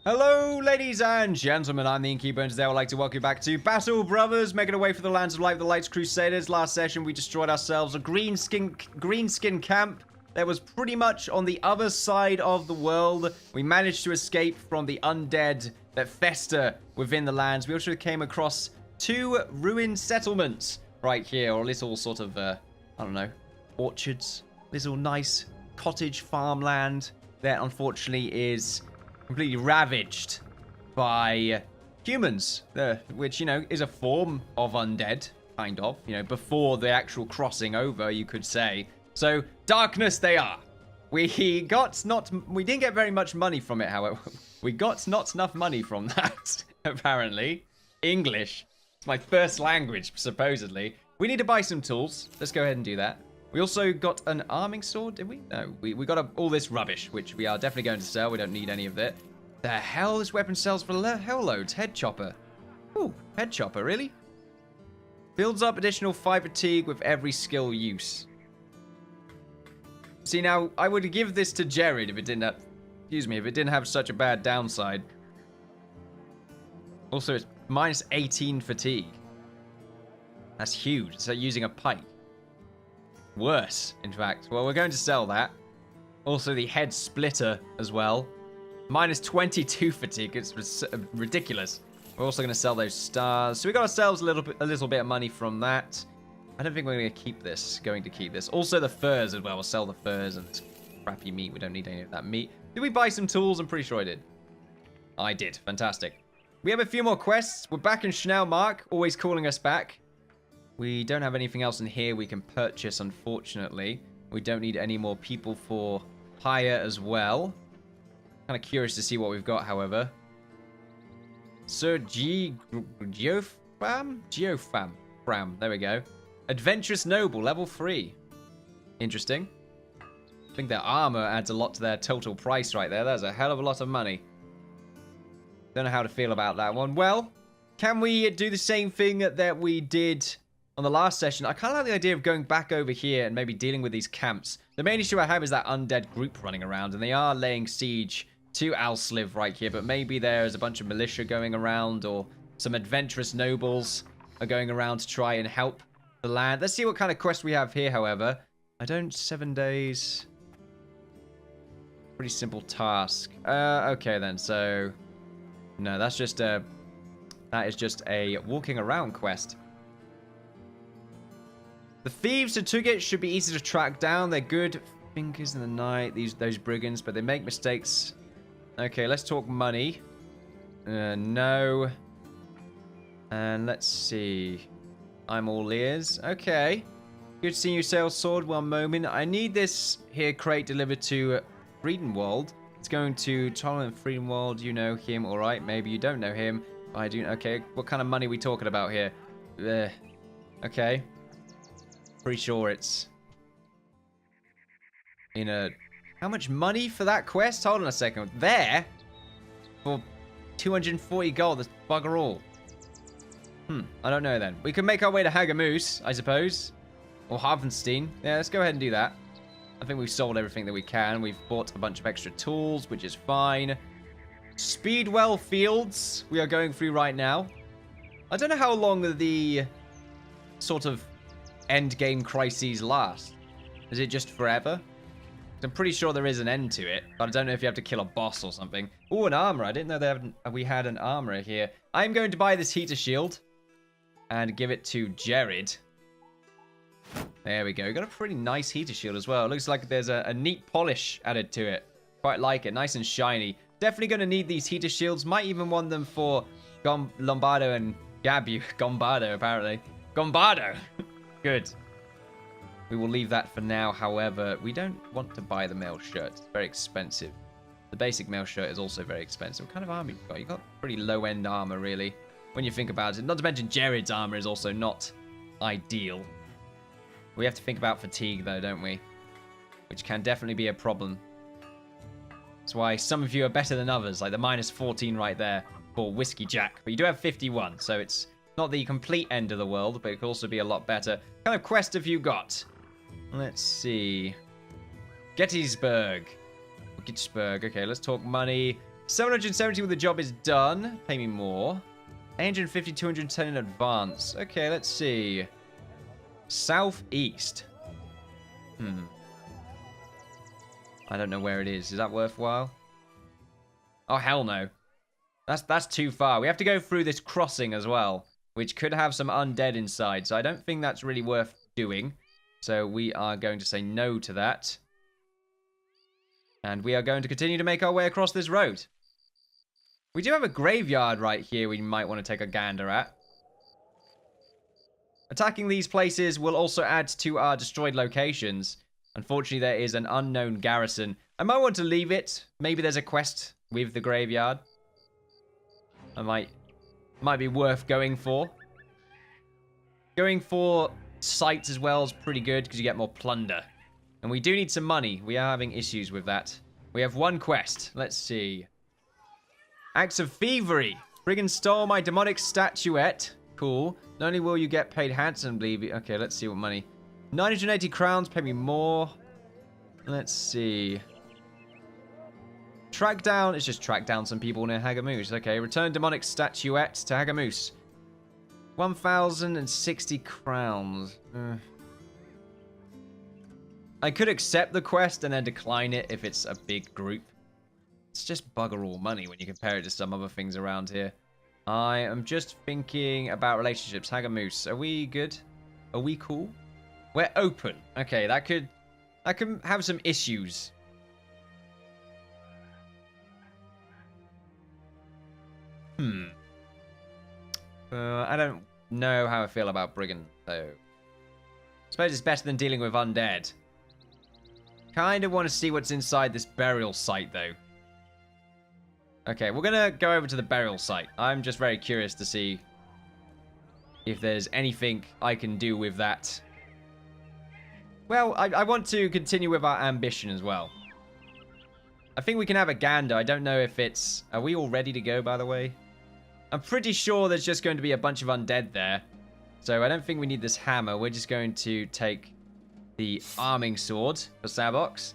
Hello, ladies and gentlemen, I'm the Innkeeper, and today I would like to welcome you back to Battle Brothers, making our way for the lands of light, the Lights Crusaders. Last session, we destroyed ourselves a green skin camp that was pretty much on the other side of the world. We managed to escape from the undead that fester within the lands. We also came across two ruined settlements right here, or little sort of, I don't know, orchards. Little nice cottage farmland that unfortunately is completely ravaged by humans, which, you know, is a form of undead, kind of, you know, before the actual crossing over, you could say. So, darkness they are. We didn't get very much money from it, however. We got not enough money from that, apparently. English. It's my first language, supposedly. We need to buy some tools. Let's go ahead and do that. We also got an arming sword, did we? No, we got all this rubbish, which we are definitely going to sell. We don't need any of it. The hell? This weapon sells for hell loads. Head chopper. Ooh, head chopper, really? Builds up additional 5 fatigue with every skill use. See, now, I would give this to Jared if it didn't have... Excuse me, if it didn't have such a bad downside. Also, it's minus 18 fatigue. That's huge. It's like using a pike. Worse, in fact. Well, we're going to sell that. Also, the head splitter as well. Minus 22 fatigue. It's ridiculous. We're also going to sell those stars. So we got ourselves a little bit of money from that. I don't think we're going to keep this. Also, the furs as well. We'll sell the furs and this crappy meat. We don't need any of that meat. Did we buy some tools? I'm pretty sure I did. I did. Fantastic. We have a few more quests. We're back in Schnellmark. Always calling us back. We don't have anything else in here we can purchase, unfortunately. We don't need any more people for hire as well. Kind of curious to see what we've got, however. Sir Geofam? There we go. Adventurous Noble, level 3. Interesting. I think their armor adds a lot to their total price right there. That's a hell of a lot of money. Don't know how to feel about that one. Well, can we do the same thing that we did on the last session? I kind of like the idea of going back over here and maybe dealing with these camps. The main issue I have is that undead group running around, and they are laying siege to Alsliv right here, but maybe there's a bunch of militia going around, or some adventurous nobles are going around to try and help the land. Let's see what kind of quest we have here, however. 7 days. Pretty simple task. Okay then, so... No, that is just a walking around quest. The thieves who took it should be easy to track down. They're good fingers in the night, those brigands, but they make mistakes. Okay, let's talk money. No. And let's see. I'm all ears. Okay. Good seeing you, sales sword. One moment. I need this here crate delivered to Friedenwald. It's going to Tolan Friedenwald. You know him, all right. Maybe you don't know him. I do. Okay, what kind of money are we talking about here? Okay. Pretty sure it's in a... How much money for that quest? Hold on a second. There? For 240 gold. That's bugger all. I don't know then. We could make our way to Hagamoose, I suppose. Or Havenstein. Yeah, let's go ahead and do that. I think we've sold everything that we can. We've bought a bunch of extra tools, which is fine. Speedwell Fields we are going through right now. I don't know how long the sort of end game crises last. Is it just forever? I'm pretty sure there is an end to it, but I don't know if you have to kill a boss or something. Oh, an armor. I didn't know we had an armor here. I'm going to buy this heater shield and give it to Jared. There we go. We got a pretty nice heater shield as well. It looks like there's a neat polish added to it. Quite like it. Nice and shiny. Definitely going to need these heater shields. Might even want them for Lombardo and Gabu. Gombardo, apparently. Gombardo! Good. We will leave that for now. However, we don't want to buy the mail shirt. It's very expensive. The basic mail shirt is also very expensive. What kind of armor you got? You got pretty low-end armor, really, when you think about it. Not to mention Jared's armor is also not ideal. We have to think about fatigue, though, don't we? Which can definitely be a problem. That's why some of you are better than others, like the minus 14 right there for Whiskey Jack. But you do have 51, so it's not the complete end of the world, but it could also be a lot better. What kind of quest have you got? Let's see. Gettysburg. Okay, let's talk money. 770 when the job is done. Pay me more. 850, 210 in advance. Okay, let's see. Southeast. I don't know where it is. Is that worthwhile? Oh, hell no. That's too far. We have to go through this crossing as well, which could have some undead inside. So I don't think that's really worth doing. So we are going to say no to that. And we are going to continue to make our way across this road. We do have a graveyard right here we might want to take a gander at. Attacking these places will also add to our destroyed locations. Unfortunately, there is an unknown garrison. I might want to leave it. Maybe there's a quest with the graveyard. Might be worth going for. Going for sites as well is pretty good because you get more plunder. And we do need some money. We are having issues with that. We have one quest. Let's see. Acts of Thievery. Brigand stole my demonic statuette. Cool. Not only will you get paid handsomely... Okay, let's see what money. 980 crowns. Pay me more. Let's see. Track down. It's just track down some people near Hagamoose. Okay, return demonic statuette to Hagamoose. 1,060 crowns. I could accept the quest and then decline it if it's a big group. It's just bugger all money when you compare it to some other things around here. I am just thinking about relationships. Hagamoose, are we good? Are we cool? We're open. Okay, that could have some issues. I don't know how I feel about Brigand, though. I suppose it's better than dealing with undead. Kind of want to see what's inside this burial site, though. Okay, we're going to go over to the burial site. I'm just very curious to see if there's anything I can do with that. Well, I want to continue with our ambition as well. I think we can have a gander. I don't know if it's... Are we all ready to go, by the way? I'm pretty sure there's just going to be a bunch of undead there. So I don't think we need this hammer. We're just going to take the arming sword for Sabox.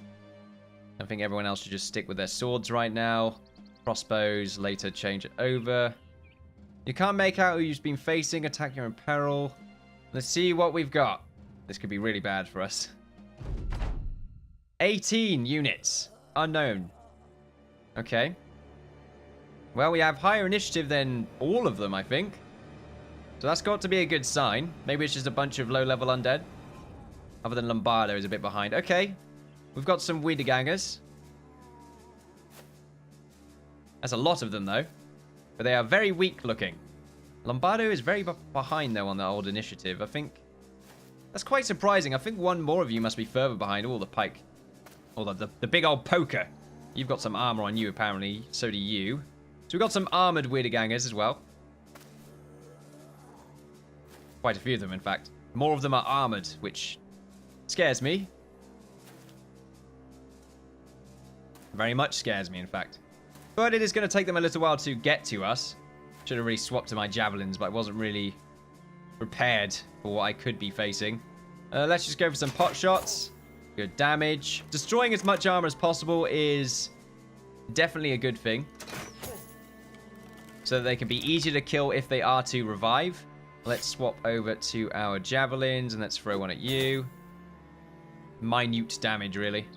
I think everyone else should just stick with their swords right now. Crossbows, later change it over. You can't make out who you've been facing. Attack your in peril. Let's see what we've got. This could be really bad for us. 18 units. Unknown. Okay. Well, we have higher initiative than all of them, I think. So that's got to be a good sign. Maybe it's just a bunch of low-level undead. Other than Lombardo is a bit behind. Okay. We've got some Wiedergangers. That's a lot of them, though. But they are very weak looking. Lombardo is very behind, though, on the old initiative. I think... That's quite surprising. I think one more of you must be further behind. Oh, the pike. Oh, the big old poker. You've got some armor on you, apparently. So do you. So we've got some armored Wiedergangers as well. Quite a few of them, in fact. More of them are armored, which scares me. Very much scares me, in fact. But it is going to take them a little while to get to us. Should have really swapped to my javelins, but I wasn't really prepared for what I could be facing. Let's just go for some pot shots. Good damage. Destroying as much armor as possible is definitely a good thing. So that they can be easier to kill if they are to revive. Let's swap over to our javelins and let's throw one at you. Minute damage, really.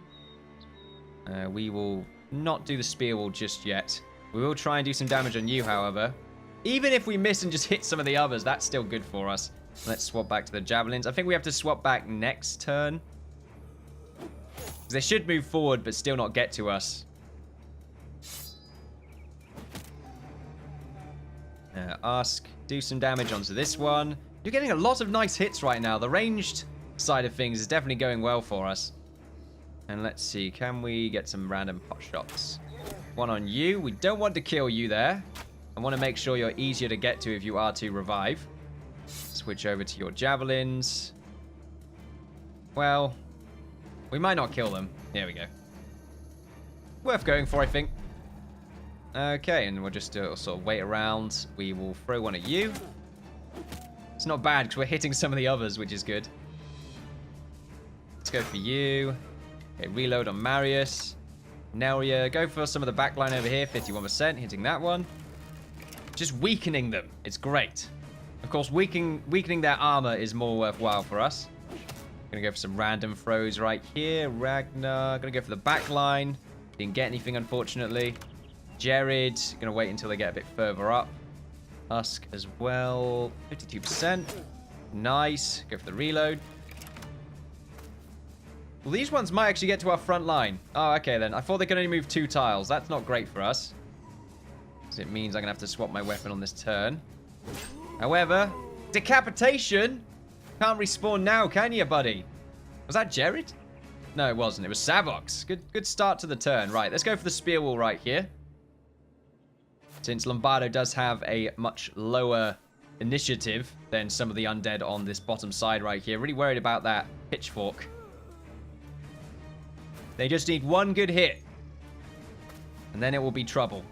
We will not do the spear wall just yet. We will try and do some damage on you, however. Even if we miss and just hit some of the others, that's still good for us. Let's swap back to the javelins. I think we have to swap back next turn. They should move forward, but still not get to us. Do some damage onto this one. You're getting a lot of nice hits right now. The ranged side of things is definitely going well for us. And let's see, can we get some random pot shots? One on you. We don't want to kill you there. I want to make sure you're easier to get to if you are to revive. Switch over to your javelins. Well, we might not kill them. There we go. Worth going for, I think. Okay, and we'll just sort of wait around. We will throw one at you. It's not bad because we're hitting some of the others, which is good. Let's go for you. Okay, reload on Marius. Now we go for some of the backline over here. 51%, hitting that one. Just weakening them. It's great. Of course, weakening their armor is more worthwhile for us. Gonna go for some random throws right here. Ragnar, gonna go for the back line. Didn't get anything, unfortunately. Jared, gonna wait until they get a bit further up. Husk as well. 52%. Nice. Go for the reload. Well, these ones might actually get to our front line. Oh, okay then. I thought they could only move 2 tiles. That's not great for us. Because it means I'm gonna have to swap my weapon on this turn. However, decapitation can't respawn now, can you, buddy? Was that Jared? No, it wasn't. It was Savox. Good start to the turn. Right, let's go for the spear wall right here. Since Lombardo does have a much lower initiative than some of the undead on this bottom side right here. Really worried about that pitchfork. They just need one good hit. And then it will be trouble.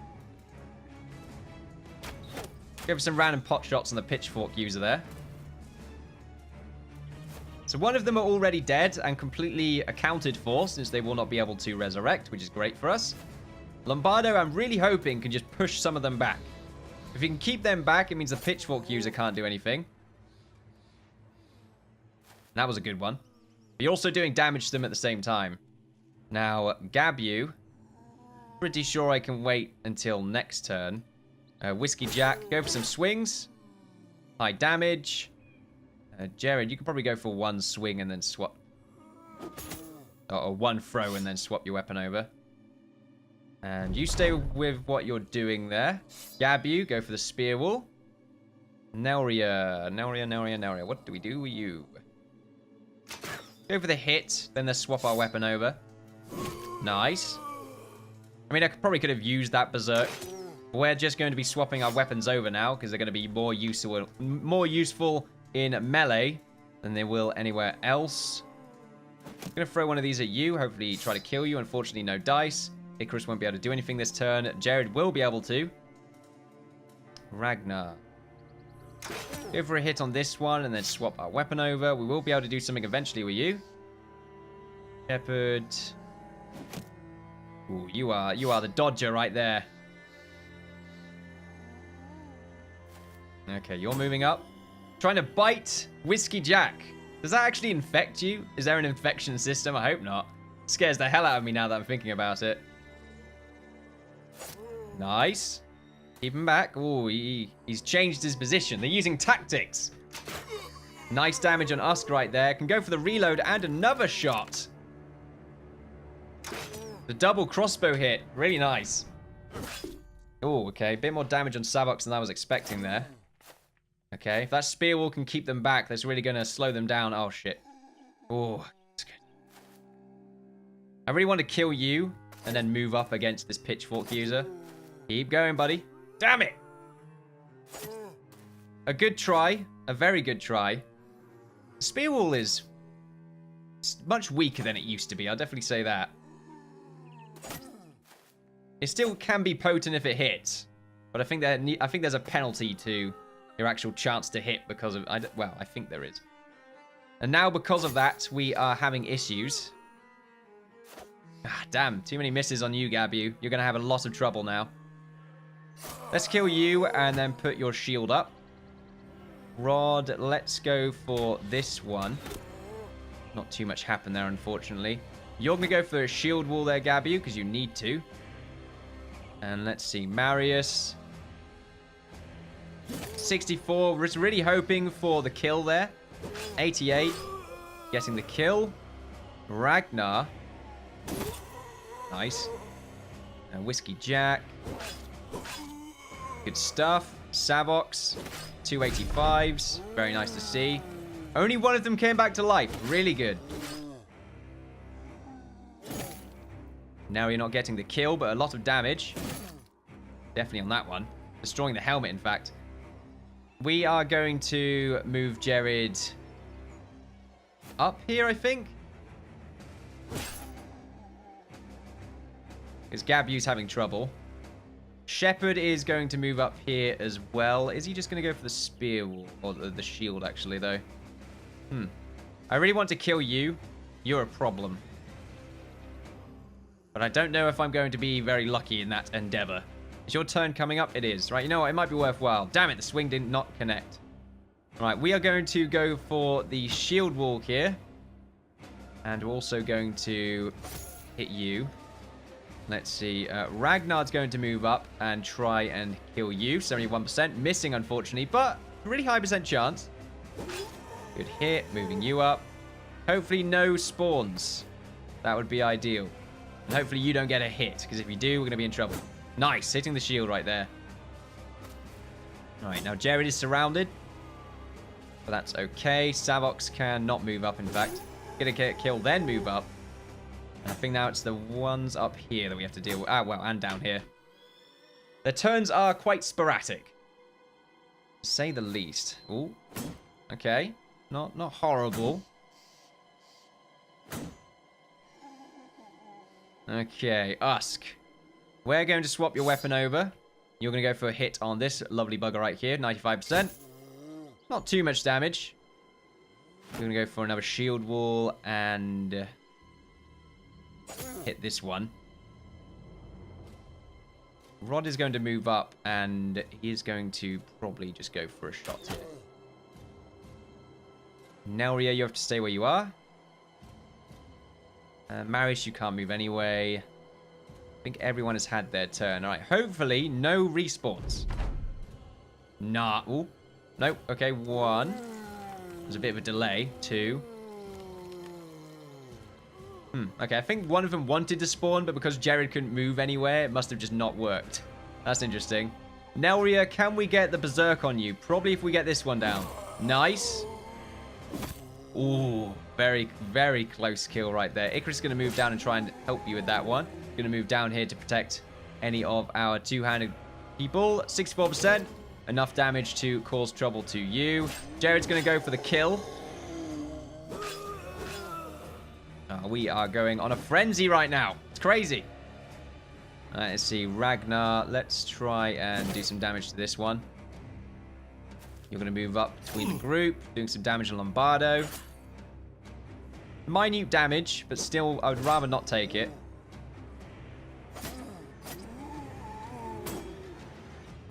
Go for some random pot shots on the pitchfork user there. So one of them are already dead and completely accounted for, since they will not be able to resurrect, which is great for us. Lombardo, I'm really hoping, can just push some of them back. If you can keep them back, it means the pitchfork user can't do anything. That was a good one. But you're also doing damage to them at the same time. Now, Gabu, pretty sure I can wait until next turn. Whiskey Jack, go for some swings. High damage. Jared, you can probably go for one swing and then swap. Or one throw and then swap your weapon over. And you stay with what you're doing there. Gabu, go for the spear wall. Nelria. What do we do with you? Go for the hit, then let's swap our weapon over. Nice. I mean, I probably could have used that berserk. But we're just going to be swapping our weapons over now, because they're going to be more useful in melee than they will anywhere else. I'm going to throw one of these at you, hopefully try to kill you. Unfortunately, no dice. Icarus won't be able to do anything this turn. Jared will be able to. Ragnar. Go for a hit on this one and then swap our weapon over. We will be able to do something eventually with you. Shepherd. Ooh, you are the dodger right there. Okay, you're moving up. Trying to bite Whiskey Jack. Does that actually infect you? Is there an infection system? I hope not. It scares the hell out of me now that I'm thinking about it. Nice. Keep him back. Ooh, he's changed his position. They're using tactics. Nice damage on Usk right there. Can go for the reload and another shot. The double crossbow hit. Really nice. Oh, okay. A bit more damage on Savox than I was expecting there. Okay, if that spear wall can keep them back, that's really going to slow them down. Oh, shit. Oh, that's good. I really want to kill you and then move up against this pitchfork user. Keep going, buddy. Damn it! A good try. A very good try. The spear wall is much weaker than it used to be. I'll definitely say that. It still can be potent if it hits. But I think there's a penalty to your actual chance to hit because of... well, I think there is. And now because of that, we are having issues. Ah, damn. Too many misses on you, Gabu. You're going to have a lot of trouble now. Let's kill you and then put your shield up. Rod, let's go for this one. Not too much happened there, unfortunately. You're going to go for a shield wall there, Gabu, because you need to. And let's see. Marius. 64. Was really hoping for the kill there. 88. Getting the kill. Ragnar. Nice. And Whiskey Jack. Good stuff. Savox. 285s. Very nice to see. Only one of them came back to life. Really good. Now you're not getting the kill, but a lot of damage. Definitely on that one. Destroying the helmet, in fact. We are going to move Jared up here, I think. Because Gabu's having trouble. Shepherd is going to move up here as well. Is he just going to go for the spear wall? Or the shield, actually, though? I really want to kill you. You're a problem. But I don't know if I'm going to be very lucky in that endeavor. Is your turn coming up? It is. Right, you know what? It might be worthwhile. Damn it, the swing did not connect. Right, we are going to go for the shield wall here. And we're also going to hit you. Let's see. Ragnar's going to move up and try and kill you. 71%. Missing, unfortunately, but really high percent chance. Good hit. Moving you up. Hopefully no spawns. That would be ideal. And hopefully you don't get a hit, because if you do, we're going to be in trouble. Nice. Hitting the shield right there. All right, now Jared is surrounded. But that's okay. Savox can not move up, in fact. Gonna get killed, then move up. And I think now it's the ones up here that we have to deal with. Ah, well, and down here. Their turns are quite sporadic, to say the least. Ooh, okay, not horrible. Okay, Usk. We're going to swap your weapon over. You're going to go for a hit on this lovely bugger right here, 95%. Not too much damage. We're going to go for another shield wall and hit this one. Rod is going to move up and he is going to probably just go for a shot here. Nelria, you have to stay where you are. Marius, you can't move anyway. I think everyone has had their turn. Alright, hopefully no respawns. Nah. Ooh. Nope. Okay, 1. There's a bit of a delay. 2. Okay, I think one of them wanted to spawn, but because Jared couldn't move anywhere, it must have just not worked. That's interesting. Nelria, can we get the berserk on you? Probably if we get this one down. Nice. Ooh, very, very close kill right there. Icarus is going to move down and try and help you with that one. Going to move down here to protect any of our two-handed people. 64%. Enough damage to cause trouble to you. Jared's going to go for the kill. We are going on a frenzy right now. It's crazy. Let's see. Ragnar. Let's try and do some damage to this one. You're going to move up between the group. Doing some damage to Lombardo. Minute damage, but still, I would rather not take it.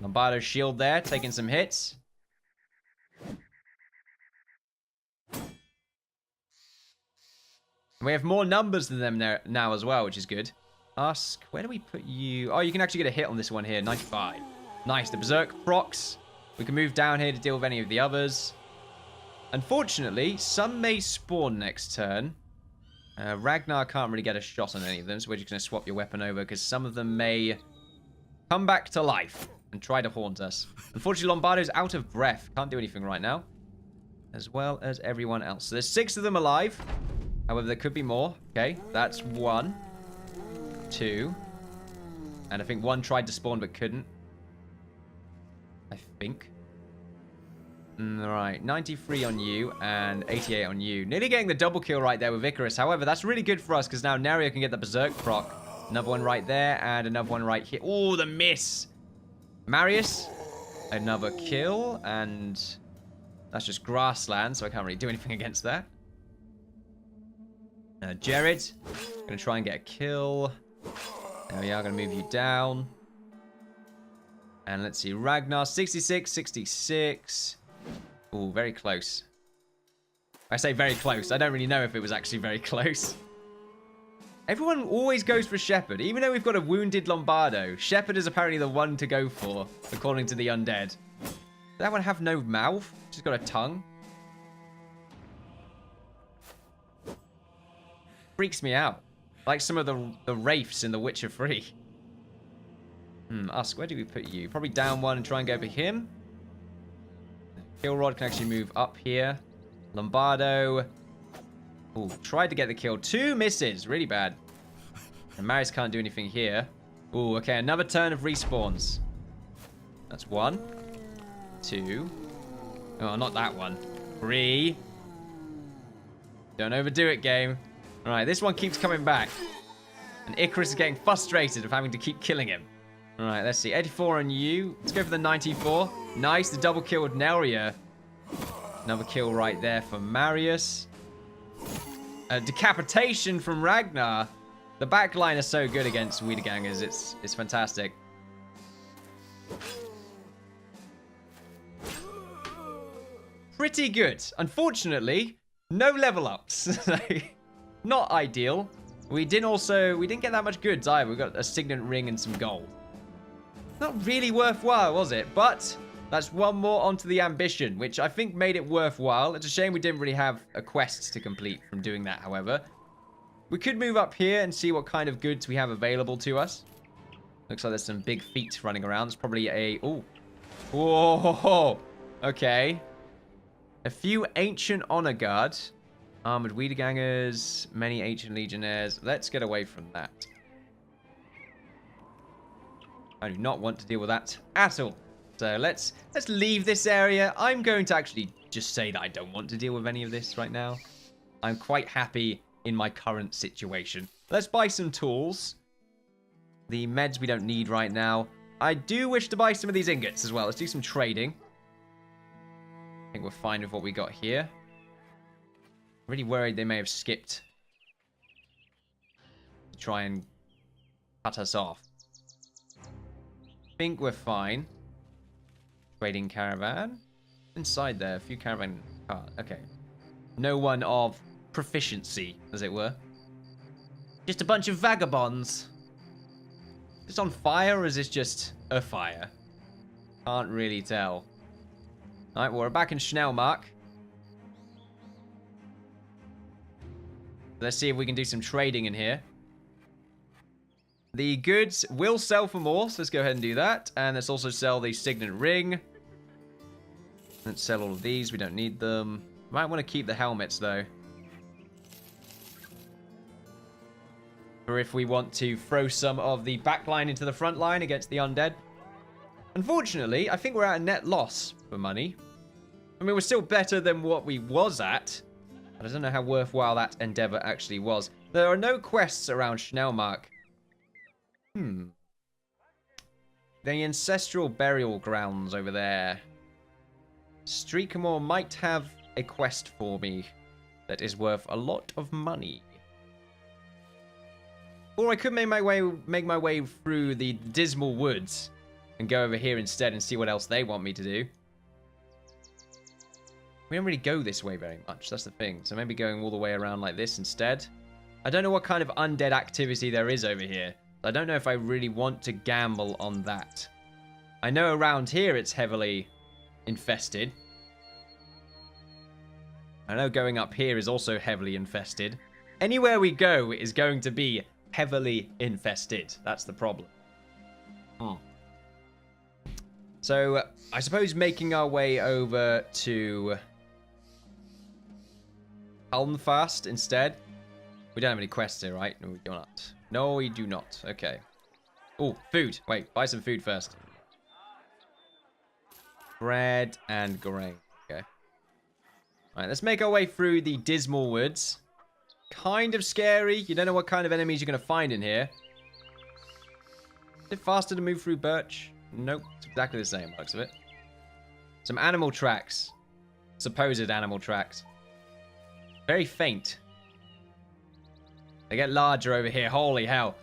Lombardo's shield there, taking some hits. We have more numbers than them now as well, which is good. Usk, where do we put you? Oh, you can actually get a hit on this one here, 95. Nice, the Berserk procs. We can move down here to deal with any of the others. Unfortunately, some may spawn next turn. Ragnar can't really get a shot on any of them, so we're just going to swap your weapon over, because some of them may come back to life and try to haunt us. Unfortunately, Lombardo's out of breath. Can't do anything right now. As well as everyone else. So there's 6 of them alive. However, there could be more. Okay, that's 1, 2. And I think 1 tried to spawn but couldn't. I think. Right, 93 on you and 88 on you. Nearly getting the double kill right there with Icarus. However, that's really good for us because now Neria can get the Berserk proc. Another one right there and another one right here. Oh, the miss. Marius, another kill, and that's just grassland, so I can't really do anything against that. Jared, gonna try and get a kill. There we are, gonna move you down. And let's see, Ragnar, 66, 66. Ooh, very close. I say very close. I don't really know if it was actually very close. Everyone always goes for Shepherd. Even though we've got a wounded Lombardo, Shepherd is apparently the one to go for, according to the undead. Does that one have no mouth? Just got a tongue? Freaks me out. Like some of the wraiths in The Witcher 3. Usk, where do we put you? Probably down 1 and try and go for him. Killrod can actually move up here. Lombardo. Ooh, tried to get the kill. 2 misses. Really bad. And Marius can't do anything here. Ooh, okay. Another turn of respawns. That's 1. 2. Oh, not that one. 3. Don't overdo it, game. Alright, this one keeps coming back. And Icarus is getting frustrated of having to keep killing him. Alright, let's see. 84 on you. Let's go for the 94. Nice, the double kill with Nelria. Another kill right there for Marius. A decapitation from Ragnar. The back line is so good against Wiedergangers. It's fantastic. Pretty good. Unfortunately, no level ups. Not ideal. We didn't get that much goods either. We got a signet ring and some gold. Not really worthwhile, was it? But that's one more onto the ambition, which I think made it worthwhile. It's a shame we didn't really have a quest to complete from doing that, however. We could move up here and see what kind of goods we have available to us. Looks like there's some big feet running around. It's probably a... Oh. Whoa. Okay. A few ancient honor guards. Armored Wiedergangers. Many ancient legionnaires. Let's get away from that. I do not want to deal with that at all. So let's leave this area. I'm going to actually just say that I don't want to deal with any of this right now. I'm quite happy in my current situation. Let's buy some tools. The meds we don't need right now. I do wish to buy some of these ingots as well. Let's do some trading. I think we're fine with what we got here. Really worried they may have skipped to try and cut us off. I think we're fine. Trading caravan. Inside there, a few caravan cars. Okay. No one of proficiency, as it were. Just a bunch of vagabonds. Is this on fire or is this just a fire? Can't really tell. Alright, well, we're back in Schnellmark. Let's see if we can do some trading in here. The goods will sell for more, so let's go ahead and do that. And let's also sell the signet ring. Let's sell all of these. We don't need them. Might want to keep the helmets, though. Or if we want to throw some of the back line into the front line against the undead. Unfortunately, I think we're at a net loss for money. I mean, we're still better than what we was at. But I don't know how worthwhile that endeavor actually was. There are no quests around Schnellmark. The ancestral burial grounds over there. Streakamore might have a quest for me that is worth a lot of money. Or I could make my way through the Dismal Woods and go over here instead and see what else they want me to do. We don't really go this way very much, that's the thing. So maybe going all the way around like this instead. I don't know what kind of undead activity there is over here. I don't know if I really want to gamble on that. I know around here it's heavily infested. I know going up here is also heavily infested. Anywhere we go is going to be heavily infested. That's the problem. So, I suppose making our way over to Helmfast instead. We don't have any quests here, right? No, we do not. No, we do not. Okay. Oh, food. Wait, buy some food first. Bread and grain. Okay. Alright, let's make our way through the Dismal Woods. Kind of scary. You don't know what kind of enemies you're going to find in here. Is it faster to move through birch? Nope. It's exactly the same, looks of it. Some animal tracks. Supposed animal tracks. Very faint. They get larger over here. Holy hell.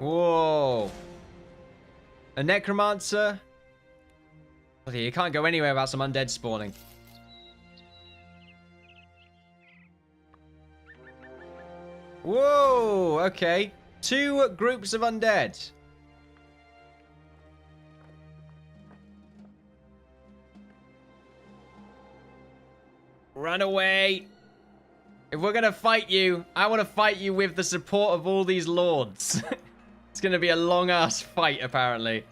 Whoa. A necromancer. Okay, you can't go anywhere without some undead spawning. Whoa. Okay. 2 groups of undead. Run away. If we're going to fight you, I want to fight you with the support of all these lords. It's going to be a long-ass fight, apparently.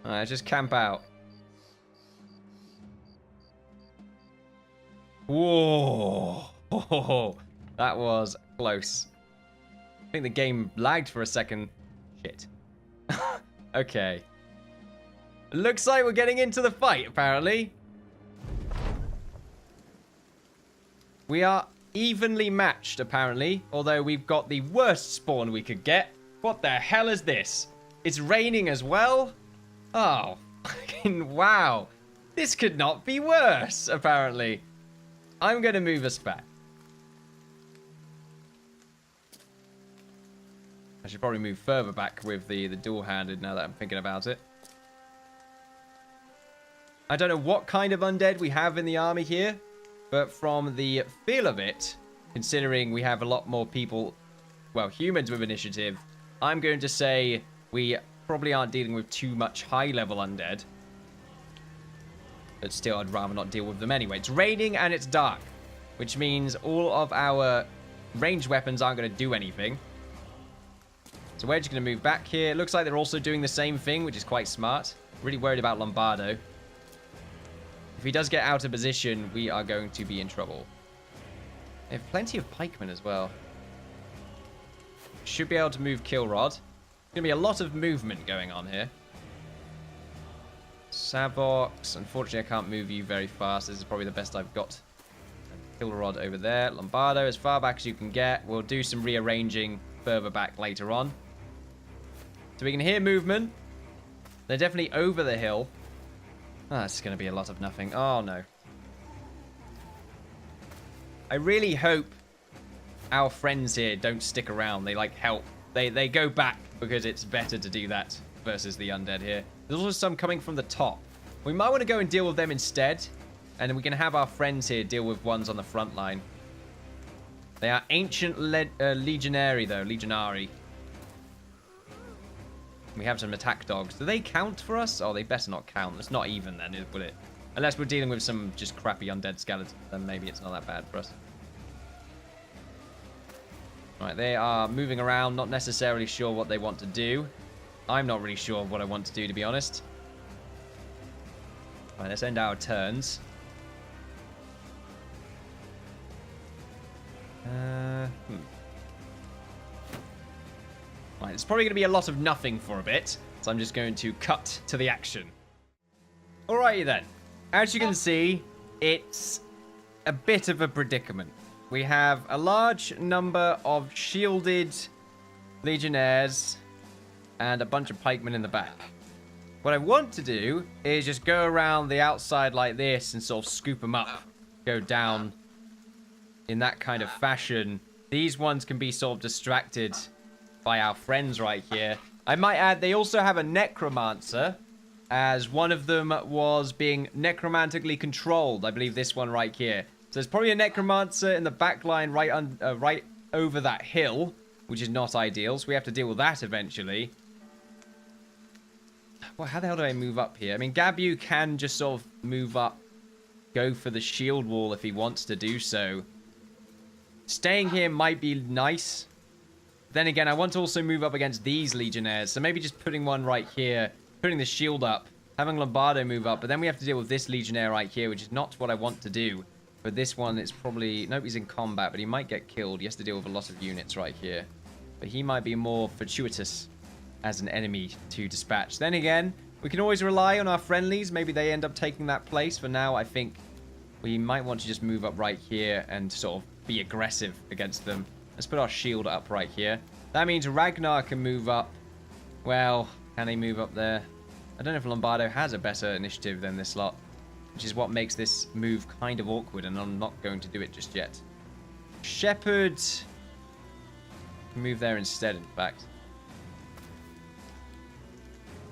Alright, just camp out. Whoa. Oh, that was close. I think the game lagged for a second. Shit. Okay. Looks like we're getting into the fight, apparently. We are evenly matched, apparently. Although we've got the worst spawn we could get. What the hell is this? It's raining as well? Oh, fucking wow. This could not be worse, apparently. I'm going to move us back. I should probably move further back with the dual-handed now that I'm thinking about it. I don't know what kind of undead we have in the army here, but from the feel of it, considering we have a lot more people, well, humans with initiative, I'm going to say we probably aren't dealing with too much high-level undead. But still, I'd rather not deal with them anyway. It's raining and it's dark, which means all of our ranged weapons aren't going to do anything. So we're just going to move back here. It looks like they're also doing the same thing, which is quite smart. Really worried about Lombardo. If he does get out of position, we are going to be in trouble. They have plenty of pikemen as well. Should be able to move Kilrod. Going to be a lot of movement going on here. Savox. Unfortunately, I can't move you very fast. This is probably the best I've got. Kilrod over there. Lombardo, as far back as you can get. We'll do some rearranging further back later on. So we can hear movement. They're definitely over the hill. Ah, it's going to be a lot of nothing. Oh, no. I really hope our friends here don't stick around. They, like, help. They go back because it's better to do that versus the undead here. There's also some coming from the top. We might want to go and deal with them instead. And then we can have our friends here deal with ones on the front line. They are ancient legionary, though. Legionary. We have some attack dogs. Do they count for us? Oh, they better not count. It's not even then, will it? Unless we're dealing with some just crappy undead skeletons, then maybe it's not that bad for us. Right, they are moving around, not necessarily sure what they want to do. I'm not really sure what I want to do, to be honest. Right, let's end our turns. Right, it's probably going to be a lot of nothing for a bit, so I'm just going to cut to the action. Alrighty then. As you can see, it's a bit of a predicament. We have a large number of shielded legionnaires and a bunch of pikemen in the back. What I want to do is just go around the outside like this and sort of scoop them up. Go down in that kind of fashion. These ones can be sort of distracted by our friends right here. I might add, they also have a necromancer, as one of them was being necromantically controlled. I believe this one right here. So there's probably a necromancer in the back line right over that hill, which is not ideal. So we have to deal with that eventually. Well, how the hell do I move up here? I mean, Gabu can just sort of move up, go for the shield wall if he wants to do so. Staying here might be nice. Then again, I want to also move up against these legionnaires. So maybe just putting one right here, putting the shield up, having Lombardo move up. But then we have to deal with this legionnaire right here, which is not what I want to do. But this one, it's probably... Nope, he's in combat, but he might get killed. He has to deal with a lot of units right here. But he might be more fortuitous as an enemy to dispatch. Then again, we can always rely on our friendlies. Maybe they end up taking that place. For now, I think we might want to just move up right here and sort of be aggressive against them. Let's put our shield up right here. That means Ragnar can move up. Well, can they move up there? I don't know if Lombardo has a better initiative than this lot, which is what makes this move kind of awkward, and I'm not going to do it just yet. Shepherd can move there instead, in fact.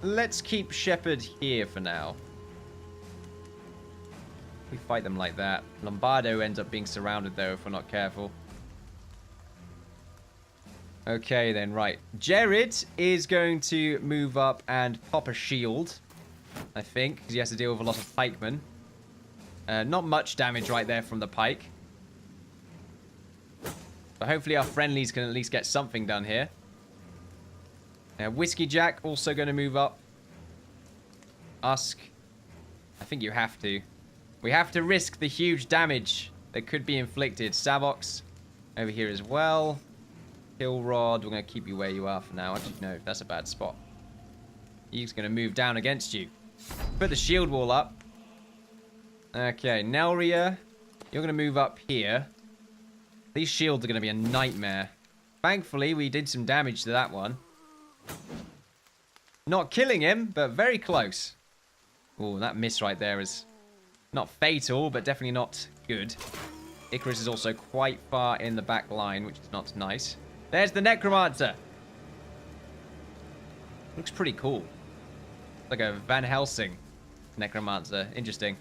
Let's keep Shepherd here for now. We fight them like that. Lombardo ends up being surrounded, though, if we're not careful. Okay, then, right. Jared is going to move up and pop a shield, I think, because he has to deal with a lot of pikemen. Not much damage right there from the pike. But hopefully our friendlies can at least get something done here. Whiskey Jack also going to move up. Usk. I think you have to. We have to risk the huge damage that could be inflicted. Savox over here as well. Kilrod, we're going to keep you where you are for now. Actually, no, that's a bad spot. He's going to move down against you. Put the shield wall up. Okay, Nelria, you're going to move up here. These shields are going to be a nightmare. Thankfully, we did some damage to that one. Not killing him, but very close. Oh, that miss right there is not fatal, but definitely not good. Icarus is also quite far in the back line, which is not nice. There's the Necromancer. Looks pretty cool. Like a Van Helsing necromancer. Interesting.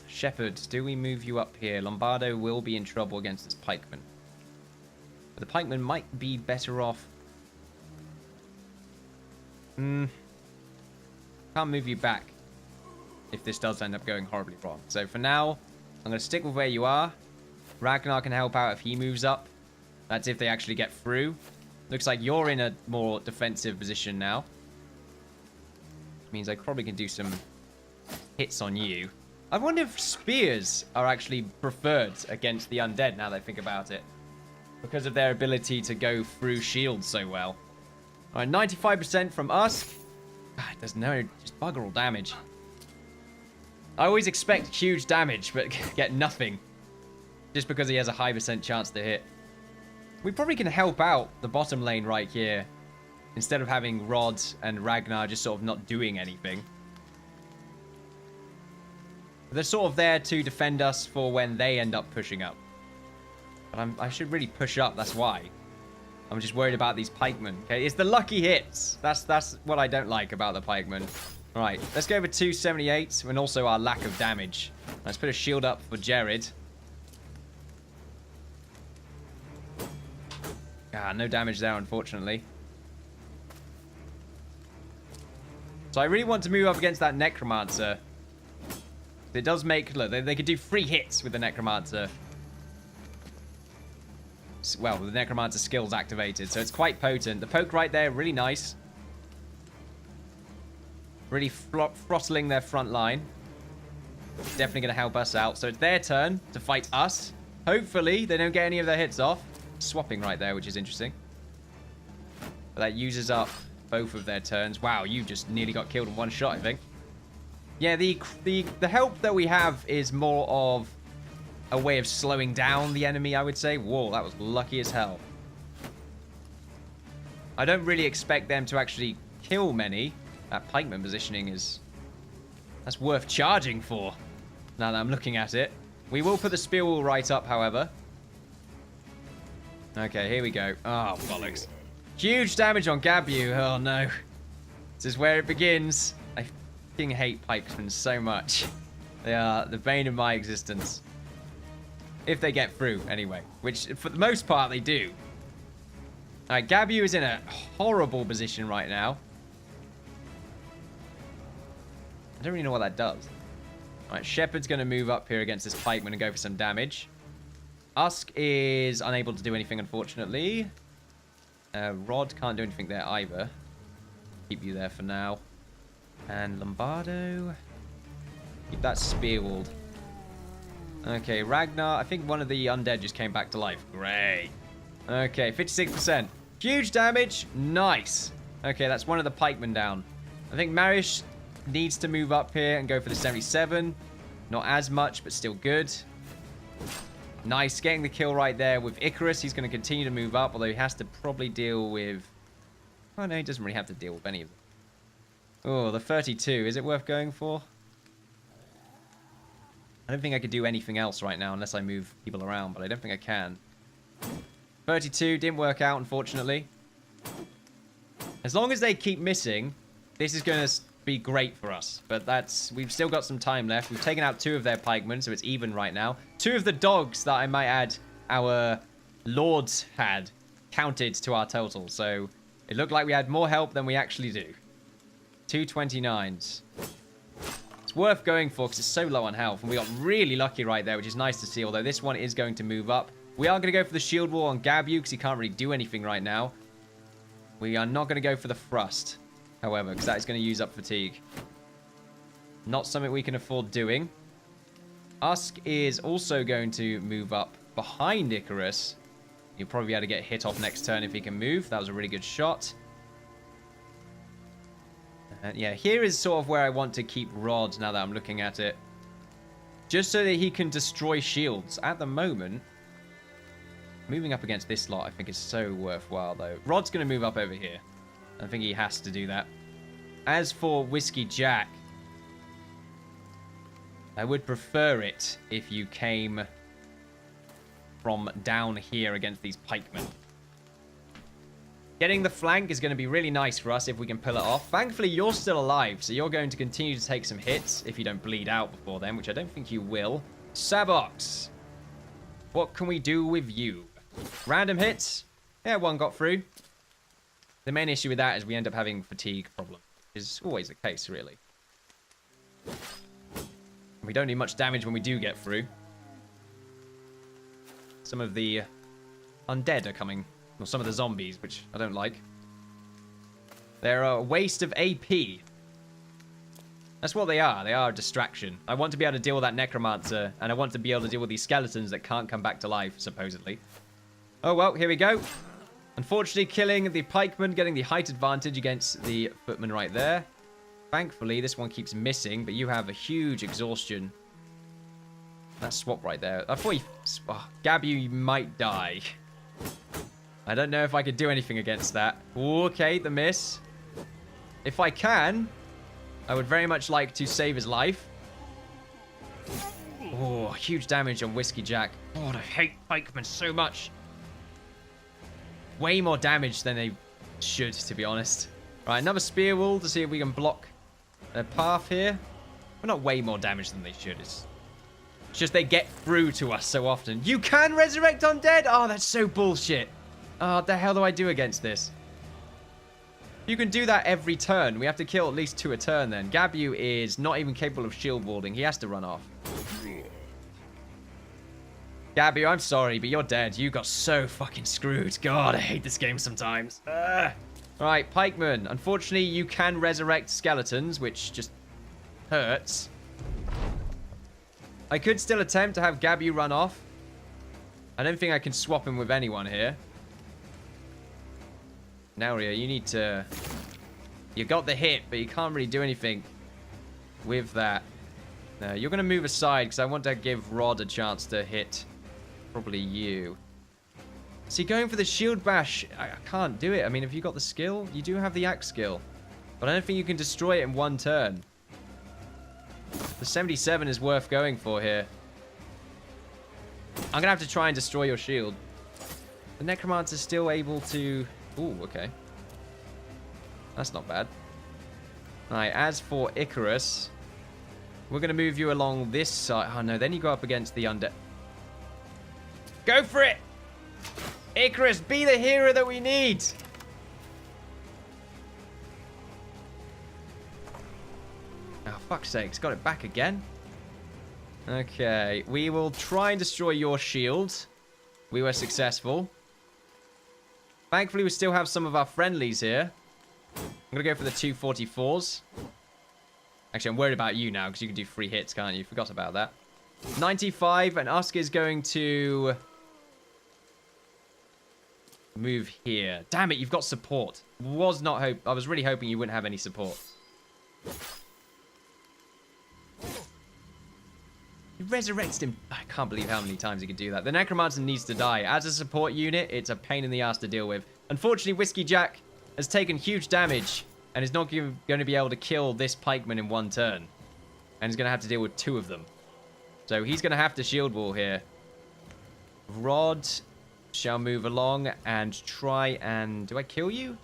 Shepherd, do we move you up here? Lombardo will be in trouble against this pikeman. But the pikeman might be better off. Can't move you back if this does end up going horribly wrong. So for now, I'm going to stick with where you are. Ragnar can help out if he moves up. That's if they actually get through. Looks like you're in a more defensive position now. Means I probably can do some hits on you. I wonder if spears are actually preferred against the undead now that I think about it. Because of their ability to go through shields so well. Alright, 95% from us. God, there's no just bugger all damage. I always expect huge damage, but get nothing. Just because he has a high % chance to hit. We probably can help out the bottom lane right here. Instead of having Rod and Ragnar just sort of not doing anything. They're sort of there to defend us for when they end up pushing up. But I should really push up, that's why. I'm just worried about these pikemen. Okay, it's the lucky hits. That's what I don't like about the pikemen. Alright, let's go over 278 and also our lack of damage. Let's put a shield up for Jared. Ah, no damage there, unfortunately. So I really want to move up against that Necromancer. It does make... Look, they could do 3 hits with the Necromancer. Well, the Necromancer skill's activated, so it's quite potent. The poke right there, really nice. Really throttling their front line. Definitely going to help us out. So it's their turn to fight us. Hopefully, they don't get any of their hits off. Swapping right there, which is interesting. But that uses up both of their turns. Wow, you just nearly got killed in one shot, I think. Yeah, the help that we have is more of a way of slowing down the enemy, I would say. Whoa, that was lucky as hell. I don't really expect them to actually kill many. That pikeman positioning is... That's worth charging for, now that I'm looking at it. We will put the spear wall right up, however. Okay, here we go. Oh, bollocks. Huge damage on Gabu. Oh, no. This is where it begins. I fucking hate pikemen so much. They are the bane of my existence. If they get through, anyway. Which, for the most part, they do. Alright, Gabu is in a horrible position right now. I don't really know what that does. Alright, Shepherd's going to move up here against this pikeman and go for some damage. Usk is unable to do anything, unfortunately. Rod can't do anything there either. Keep you there for now. And Lombardo. Keep that spear walled. Okay, Ragnar. I think one of the undead just came back to life. Great. Okay, 56%. Huge damage. Nice. Okay, that's one of the pikemen down. I think Marish needs to move up here and go for the 77. Not as much, but still good. Nice, getting the kill right there with Icarus. He's going to continue to move up, although he has to probably deal with... Oh, no, he doesn't really have to deal with any of them. Oh, the 32. Is it worth going for? I don't think I could do anything else right now unless I move people around, but I don't think I can. 32 didn't work out, unfortunately. As long as they keep missing, this is going to be great for us. But that's... We've still got some time left. We've taken out 2 of their pikemen, so it's even right now. 2 of the dogs that I might add our lords had counted to our total. So it looked like we had more help than we actually do. 229s. It's worth going for because it's so low on health. And we got really lucky right there, which is nice to see. Although this one is going to move up. We are going to go for the shield wall on Gabu because he can't really do anything right now. We are not going to go for the thrust, however, because that is going to use up fatigue. Not something we can afford doing. Usk is also going to move up behind Icarus. He'll probably be able to get hit off next turn if he can move. That was a really good shot. Yeah, here is sort of where I want to keep Rod now that I'm looking at it. Just so that he can destroy shields. At the moment, moving up against this lot I think is so worthwhile, though. Rod's going to move up over here. I think he has to do that. As for Whiskey Jack, I would prefer it if you came from down here against these pikemen. Getting the flank is going to be really nice for us if we can pull it off. Thankfully, you're still alive, so you're going to continue to take some hits if you don't bleed out before then, which I don't think you will. Sabox, what can we do with you? Random hits. Yeah, one got through. The main issue with that is we end up having fatigue problem, which is always the case, really. We don't do much damage when we do get through. Some of the undead are coming. Or some of the zombies, which I don't like. They're a waste of AP. That's what they are. They are a distraction. I want to be able to deal with that necromancer, and I want to be able to deal with these skeletons that can't come back to life, supposedly. Oh, well, here we go. Unfortunately, killing the pikeman, getting the height advantage against the footman right there. Thankfully, this one keeps missing, but you have a huge exhaustion. That swap right there. I thought Gabby, you might die. I don't know if I could do anything against that. Okay, the miss. If I can, I would very much like to save his life. Oh, huge damage on Whiskey Jack. God, I hate pikemen so much. Way more damage than they should, to be honest. Right, another spear wall to see if we can block their path here. Well, not way more damage than they should. It's just they get through to us so often. You can resurrect undead? Oh, that's so bullshit. Oh, what the hell do I do against this? You can do that every turn. We have to kill at least 2 a turn then. Gabu is not even capable of shield warding. He has to run off. Gabu, I'm sorry, but you're dead. You got so fucking screwed. God, I hate this game sometimes. Alright, pikeman. Unfortunately, you can resurrect skeletons, which just hurts. I could still attempt to have Gabu run off. I don't think I can swap him with anyone here. Nauria, you need to... You got the hit, but you can't really do anything with that. No, you're going to move aside because I want to give Rod a chance to hit probably you. See, going for the shield bash, I can't do it. I mean, if you got the skill, you do have the axe skill. But I don't think you can destroy it in 1 turn. The 77 is worth going for here. I'm going to have to try and destroy your shield. The Necromancer's still able to... Ooh, okay. That's not bad. Alright, as for Icarus, we're going to move you along this side. Oh, no, then you go up against the undead. Go for it! Icarus, be the hero that we need! Oh, fuck's sakes, got it back again. Okay, we will try and destroy your shield. We were successful. Thankfully, we still have some of our friendlies here. I'm going to go for the 244s. Actually, I'm worried about you now, because you can do 3 hits, can't you? Forgot about that. 95, and Usk is going to... move here. Damn it, you've got support. I was really hoping you wouldn't have any support. He resurrects him. I can't believe how many times he could do that. The Necromancer needs to die. As a support unit, it's a pain in the ass to deal with. Unfortunately, Whiskey Jack has taken huge damage and is not going to be able to kill this pikeman in 1 turn. And he's going to have to deal with 2 of them. So he's going to have to shield wall here. Rod shall move along and try and... Do I kill you?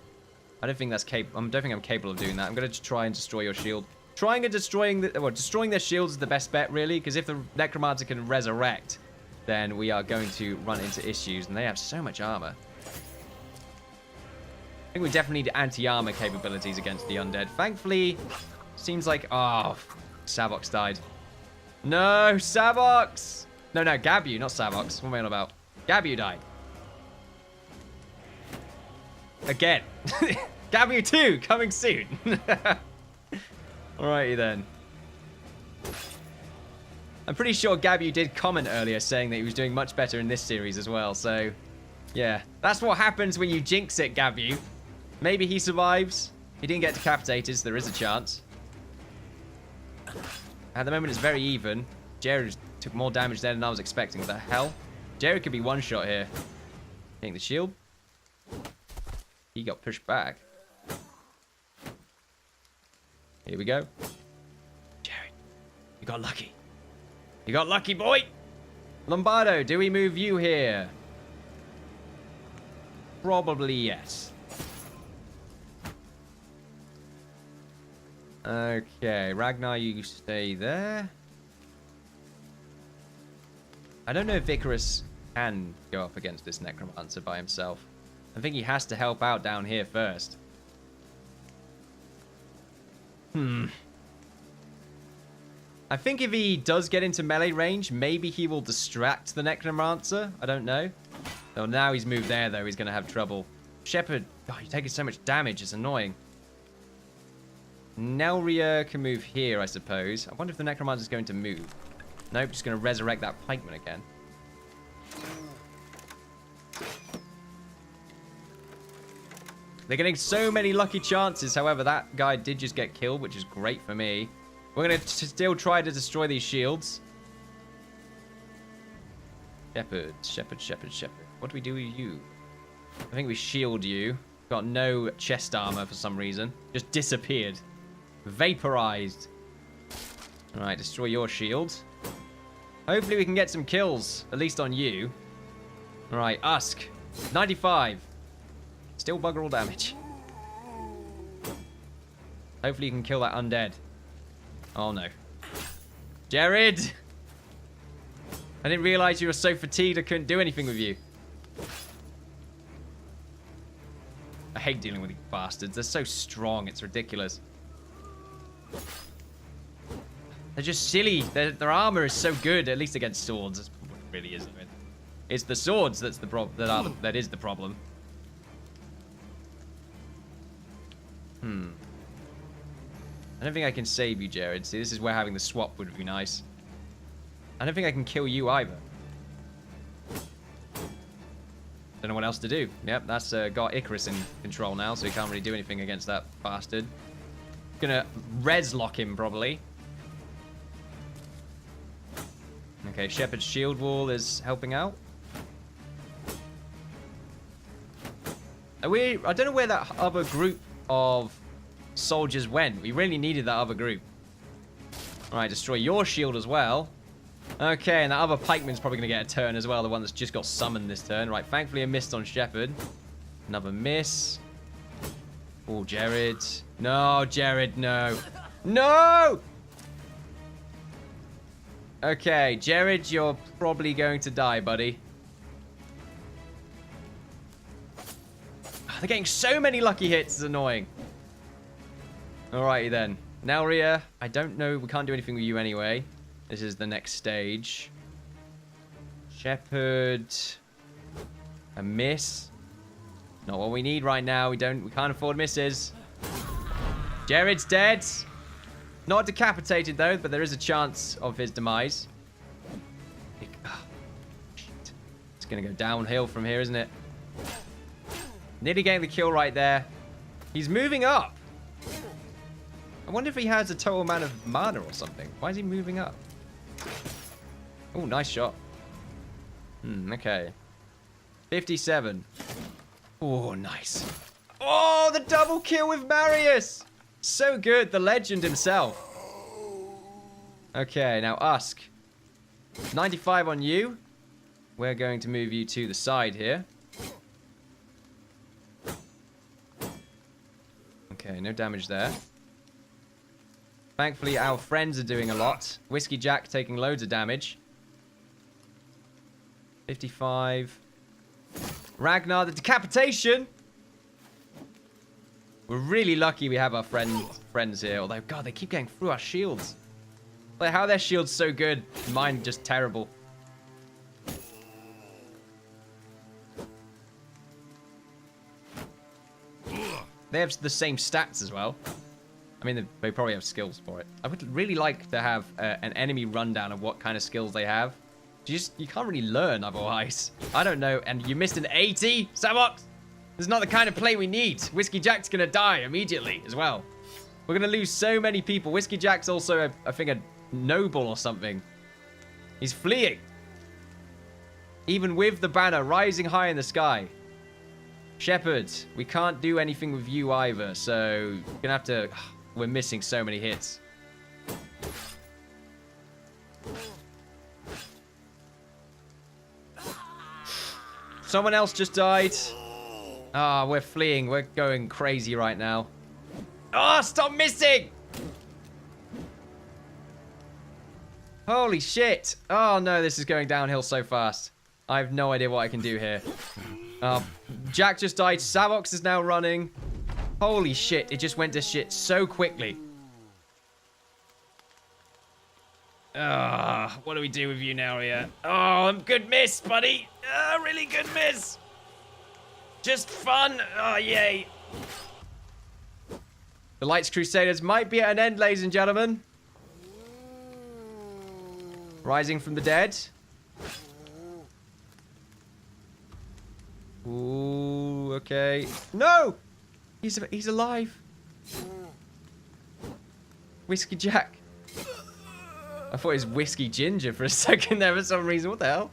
I don't think that's capable. I don't think I'm capable of doing that. I'm going to try and destroy your shield. Trying and destroying destroying their shields is the best bet, really, because if the Necromancer can resurrect, then we are going to run into issues, and they have so much armor. I think we definitely need anti-armor capabilities against the undead. Thankfully, seems like... Oh, Sabox died. No, Sabox! No, Gabu, not Sabox. What am I on about? Gabu died. Again. Gabu 2, coming soon. Alrighty then. I'm pretty sure Gabu did comment earlier saying that he was doing much better in this series as well, so... Yeah, that's what happens when you jinx it, Gabu. Maybe he survives. He didn't get decapitated, so there is a chance. At the moment, it's very even. Jared took more damage there than I was expecting. What the hell? Jared could be one-shot here. Hitting the shield. He got pushed back. Here we go. Jared, you got lucky. You got lucky, boy! Lombardo, do we move you here? Probably yes. Okay, Ragnar, you stay there. I don't know if Icarus can go up against this necromancer by himself. I think he has to help out down here first. I think if he does get into melee range, maybe he will distract the necromancer. I don't know. Oh, now he's moved there, though. He's going to have trouble. Shepherd. Oh, you're taking so much damage. It's annoying. Nelria can move here, I suppose. I wonder if the necromancer is going to move. Nope, just going to resurrect that pikeman again. They're getting so many lucky chances. However, that guy did just get killed, which is great for me. We're going to still try to destroy these shields. Shepherd, shepherd, shepherd, shepherd. What do we do with you? I think we shield you. Got no chest armor for some reason. Just disappeared. Vaporized. Alright, destroy your shield. Hopefully we can get some kills. At least on you. Alright, Usk. 95. Still bugger all damage. Hopefully you can kill that undead. Oh no. Jared! I didn't realize you were so fatigued I couldn't do anything with you. I hate dealing with these bastards. They're so strong, it's ridiculous. They're just silly. Their armor is so good, at least against swords. That's what it really is. It's the swords that's the problem. That is the problem. I don't think I can save you, Jared. See, this is where having the swap would be nice. I don't think I can kill you either. Don't know what else to do. Yep, that's got Icarus in control now, so he can't really do anything against that bastard. Gonna res lock him, probably. Okay, Shepherd's shield wall is helping out. I don't know where that other group of soldiers went. We really needed that other group. Alright, destroy your shield as well. Okay, and that other pikeman's probably going to get a turn as well. The one that's just got summoned this turn. Right, thankfully a miss on Shepherd. Another miss. Oh, Jared. No, Jared, no. No! Okay, Jared, you're probably going to die, buddy. They're getting so many lucky hits. It's annoying. Alrighty then. Now, Rhea, I don't know. We can't do anything with you anyway. This is the next stage. Shepherd. A miss. Not what we need right now. We can't afford misses. Jared's dead. Not decapitated though, but there is a chance of his demise. Oh, shit. It's gonna go downhill from here, isn't it? Nearly getting the kill right there. He's moving up. I wonder if he has a total amount of mana or something. Why is he moving up? Oh, nice shot. Okay. 57. Oh, nice. Oh, the double kill with Marius. So good. The legend himself. Okay, now Usk. 95 on you. We're going to move you to the side here. Okay, no damage there. Thankfully, our friends are doing a lot. Whiskey Jack taking loads of damage. 55. Ragnar, the decapitation! We're really lucky we have our friends here. Although, God, they keep getting through our shields. Like, how are their shields so good? Mine just terrible. They have the same stats as well. I mean, they probably have skills for it. I would really like to have an enemy rundown of what kind of skills they have. You can't really learn otherwise. I don't know. And you missed an 80? Samox! This is not the kind of play we need. Whiskey Jack's going to die immediately as well. We're going to lose so many people. Whiskey Jack's also, I think, a noble or something. He's fleeing. Even with the banner rising high in the sky. Shepherd, we can't do anything with you either. So, we're going to have to... We're missing so many hits. Someone else just died. Ah, we're fleeing. We're going crazy right now. Ah, stop missing! Holy shit. Oh, no, this is going downhill so fast. I have no idea what I can do here. Jack just died. Savox is now running. Holy shit. It just went to shit so quickly. What do we do with you now here? Oh, good miss, buddy. Really good miss. Just fun. Oh, yay. The Lights Crusaders might be at an end, ladies and gentlemen. Rising from the dead. Ooh, okay. No! He's alive. Whiskey Jack. I thought it was Whiskey Ginger for a second there for some reason. What the hell?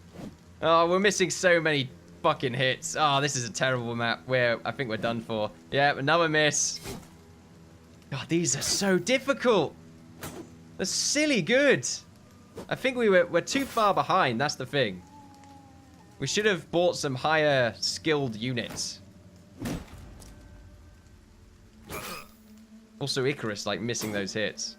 Oh, we're missing so many fucking hits. Oh, this is a terrible map. I think we're done for. Yeah, another miss. God, these are so difficult. They're silly good. I think we're too far behind. That's the thing. We should have bought some higher skilled units. Also, Icarus, like, missing those hits.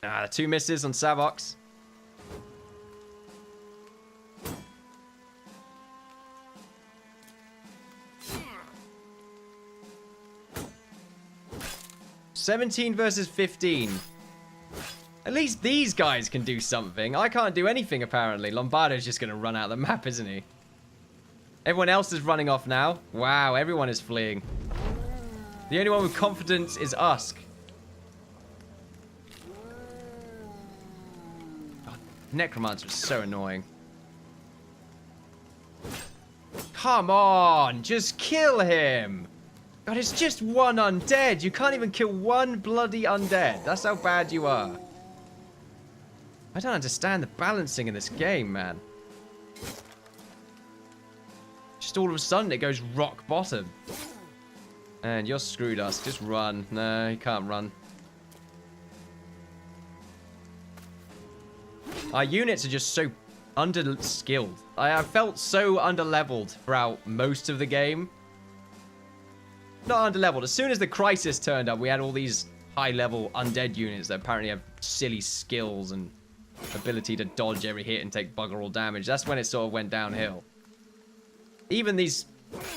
The 2 misses on Savox. $17 versus 15. At least these guys can do something. I can't do anything, apparently. Lombardo's just going to run out of the map, isn't he? Everyone else is running off now. Wow, everyone is fleeing. The only one with confidence is Usk. God, Necromancer is so annoying. Come on, just kill him. God, it's just one undead. You can't even kill one bloody undead. That's how bad you are. I don't understand the balancing in this game, man. Just all of a sudden, it goes rock bottom. And you're screwed, us. Just run. No, you can't run. Our units are just so under-skilled. I have felt so under-leveled throughout most of the game. Not under-leveled. As soon as the crisis turned up, we had all these high-level undead units that apparently have silly skills and ability to dodge every hit and take bugger all damage. That's when it sort of went downhill. Even these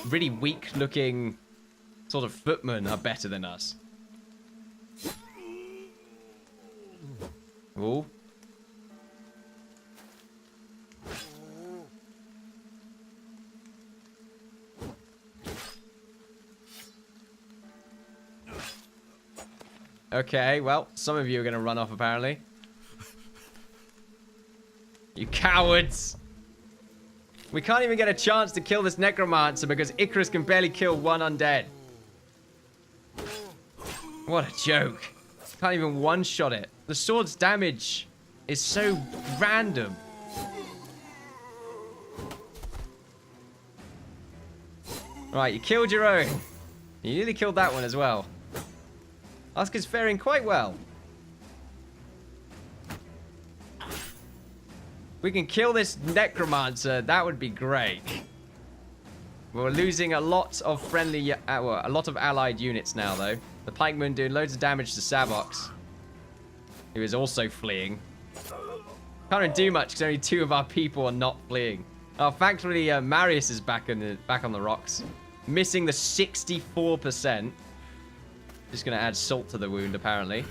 really weak-looking sort of footmen are better than us. Ooh. Okay, well, some of you are going to run off, apparently. You cowards! We can't even get a chance to kill this Necromancer because Icarus can barely kill one undead. What a joke. Can't even one-shot it. The sword's damage is so random. Right, you killed your own. You nearly killed that one as well. Usk is faring quite well. We can kill this Necromancer. That would be great. We're losing a lot of friendly, well, a lot of allied units now, though. The Pikemen doing loads of damage to Savox, who is also fleeing. Can't really do much because only 2 of our people are not fleeing. Oh, thankfully, Marius is back on the rocks, missing the 64%. Just gonna add salt to the wound, apparently.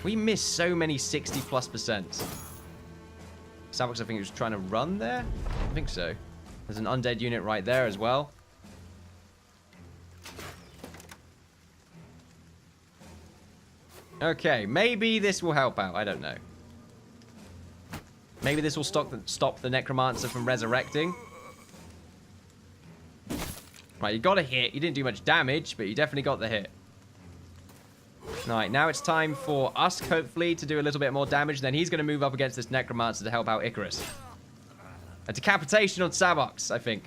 We missed so many 60+%. Savox, I think, was trying to run there. I think so. There's an undead unit right there as well. Okay, maybe this will help out. I don't know. Maybe this will stop the Necromancer from resurrecting. Right, you got a hit. You didn't do much damage, but you definitely got the hit. Alright, now it's time for Usk, hopefully, to do a little bit more damage. Then he's going to move up against this Necromancer to help out Icarus. A decapitation on Savox, I think.